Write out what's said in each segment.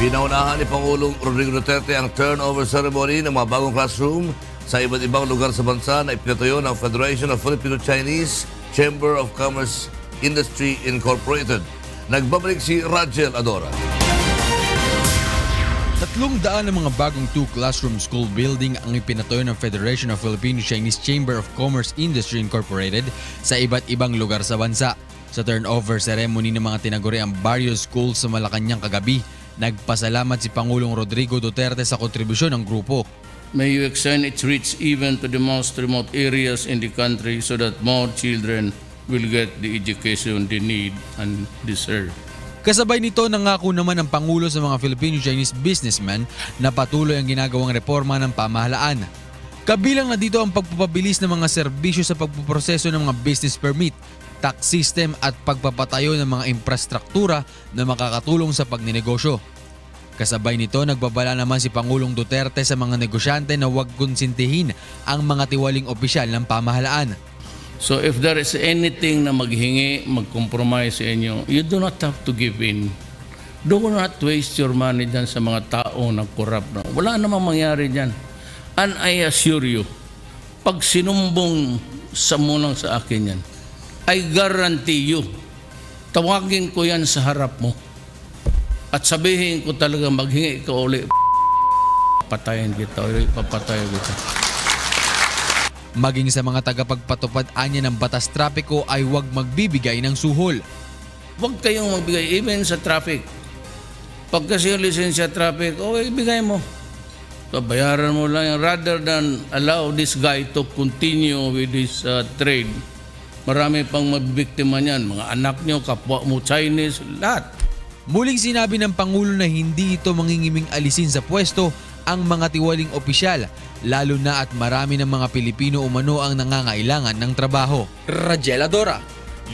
Pinaunahan ni Pangulong Rodrigo Duterte ang turnover ceremony ng mga bagong classroom sa iba't ibang lugar sa bansa na ipinatayo ng Federation of Filipino-Chinese Chamber of Commerce Industry Incorporated. Nagbabalik si Rajel Adora. 300 ng mga bagong 2-classroom school building ang ipinatayo ng Federation of Filipino-Chinese Chamber of Commerce Industry Incorporated sa iba't ibang lugar sa bansa. Sa turnover ceremony ng mga tinaguri ang various schools sa Malacanang kagabi, nagpasalamat si Pangulong Rodrigo Duterte sa kontribusyon ng grupo. May you extend its reach even to the most remote areas in the country so that more children will get the education they need and deserve. Kasabay nito, nangako naman ang Pangulo sa mga Filipino-Chinese businessmen na patuloy ang ginagawang reforma ng pamahalaan. Kabilang na dito ang pagpapabilis ng mga serbisyo sa pagpuproseso ng mga business permit, tax system at pagpapatayo ng mga infrastruktura na makakatulong sa pagninegosyo. Kasabay nito, nagbabala naman si Pangulong Duterte sa mga negosyante na huwag konsintihin ang mga tiwaling opisyal ng pamahalaan. So if there is anything na maghingi, mag-compromise sa inyo, you do not have to give in. Do not waste your money dyan sa mga tao na corrupt. Wala namang mangyari dyan. And I assure you, pag sinumbong sa munang sa akin yan, I guarantee you, tawagin ko yan sa harap mo. At sabihin ko talaga maghingi ka uli, patayin kita, papatayin kita. Maging sa mga tagapagpatupad anya ng batas trapiko ay huwag magbibigay ng suhol. Huwag kayong magbigay, even sa traffic. Pag kasi yung lisensya traffic, okay, ibigay mo. So, bayaran mo lang yan. Rather than allow this guy to continue with this trade, marami pang mabibiktima niyan. Mga anak nyo, kapwa mo, Chinese, lahat. Muling sinabi ng Pangulo na hindi ito mangingiming alisin sa pwesto ang mga tiwaling opisyal, lalo na at marami ng mga Pilipino umano ang nangangailangan ng trabaho. Rajel Adora,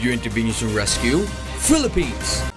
UNTV News and Rescue, Philippines.